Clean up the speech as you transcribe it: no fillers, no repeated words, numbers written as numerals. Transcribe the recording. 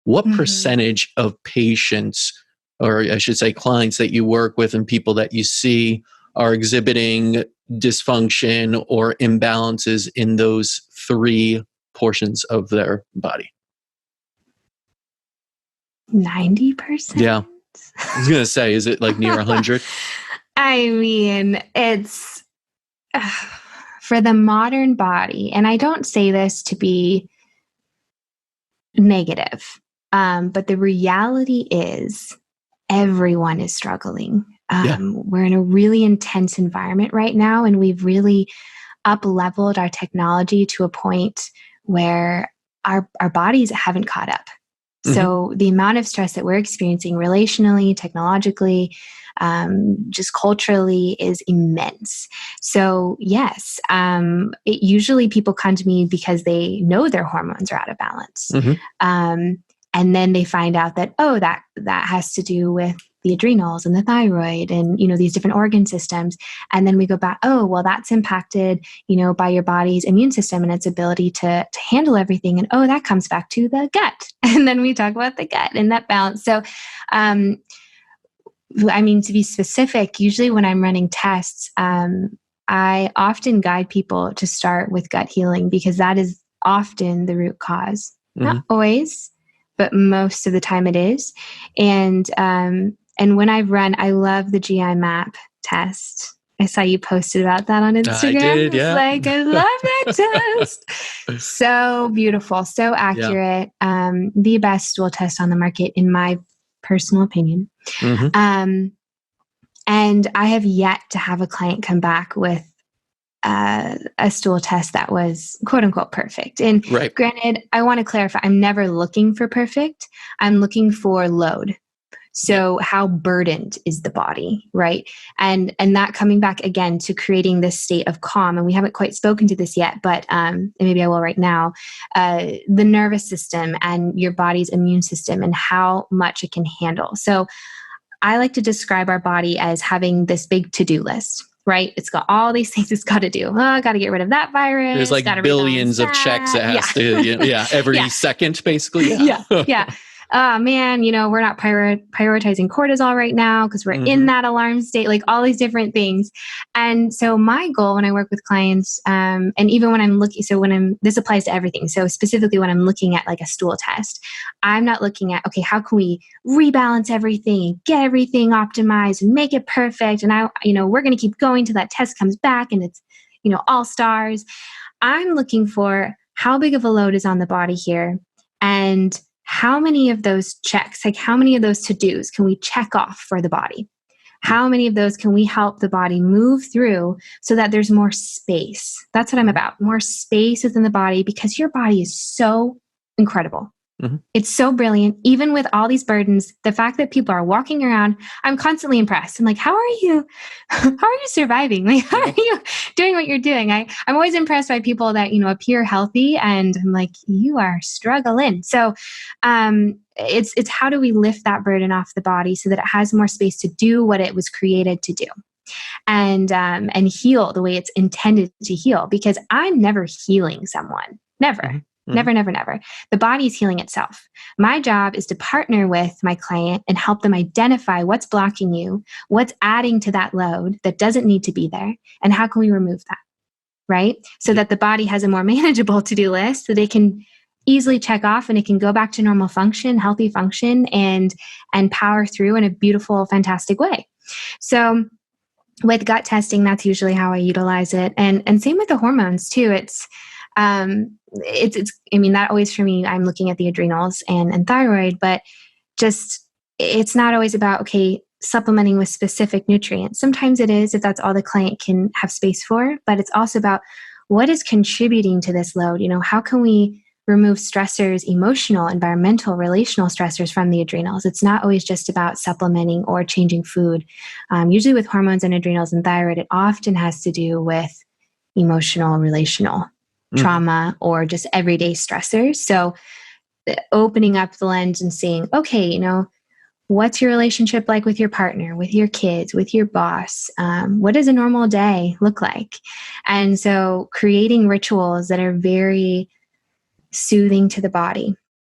what percentage of patients, or I should say clients that you work with and people that you see, are exhibiting dysfunction or imbalances in those three portions of their body? 90%? Yeah. I was going to say, is it like near 100? I mean, it's for the modern body, and I don't say this to be negative, but the reality is everyone is struggling. We're in a really intense environment right now, and we've really up-leveled our technology to a point where our bodies haven't caught up. So the amount of stress that we're experiencing relationally, technologically, just culturally is immense. So yes, usually people come to me because they know their hormones are out of balance. And then they find out that, oh, that has to do with the adrenals and the thyroid and, these different organ systems. And then we go back, oh, well, that's impacted, by your body's immune system and its ability to handle everything. And, oh, that comes back to the gut. And then we talk about the gut and that balance. So, to be specific, usually when I'm running tests, I often guide people to start with gut healing because that is often the root cause. Not always, but most of the time it is. And when I've run, I love the GI map test. I saw you posted about that on Instagram. I did, yeah. I love that test. So beautiful, so accurate. Yeah. The best stool test on the market, in my personal opinion. And I have yet to have a client come back with a stool test that was quote unquote perfect. And granted, I want to clarify, I'm never looking for perfect. I'm looking for load. So how burdened is the body, right? And that coming back again to creating this state of calm. And we haven't quite spoken to this yet, but and maybe I will right now, the nervous system and your body's immune system and how much it can handle. So I like to describe our body as having this big to-do list. Right? It's got all these things it's got to do. Oh, I got to get rid of that virus. There's like billions of checks it has to, every second, basically. Yeah. Oh man, we're not prioritizing cortisol right now because we're in that alarm state, like all these different things. And so my goal when I work with clients, and even when I'm looking, this applies to everything. So specifically when I'm looking at like a stool test, I'm not looking at, okay, how can we rebalance everything, get everything optimized and make it perfect? And we're going to keep going till that test comes back and it's, all stars. I'm looking for how big of a load is on the body here and how many of those checks, like how many of those to-dos can we check off for the body? How many of those can we help the body move through so that there's more space? That's what I'm about, more space within the body because your body is so incredible. It's so brilliant. Even with all these burdens, the fact that people are walking around, I'm constantly impressed. I'm like, how are you surviving? Like, how are you doing what you're doing? I'm always impressed by people that, appear healthy and I'm like, you are struggling. So, it's how do we lift that burden off the body so that it has more space to do what it was created to do and heal the way it's intended to heal, because I'm never healing someone. Never. Never, never, never. The body is healing itself. My job is to partner with my client and help them identify what's blocking you, what's adding to that load that doesn't need to be there, and how can we remove that, right? So that the body has a more manageable to-do list so they can easily check off and it can go back to normal function, healthy function, and power through in a beautiful, fantastic way. So with gut testing, that's usually how I utilize it. And same with the hormones too. That always for me, I'm looking at the adrenals and thyroid, but just, it's not always about, okay, supplementing with specific nutrients. Sometimes it is if that's all the client can have space for, but it's also about what is contributing to this load. How can we remove stressors, emotional, environmental, relational stressors from the adrenals? It's not always just about supplementing or changing food. Usually with hormones and adrenals and thyroid, it often has to do with emotional, relational trauma or just everyday stressors. So opening up the lens and saying, okay, what's your relationship like with your partner, with your kids, with your boss? What does a normal day look like? And so creating rituals that are very soothing to the body.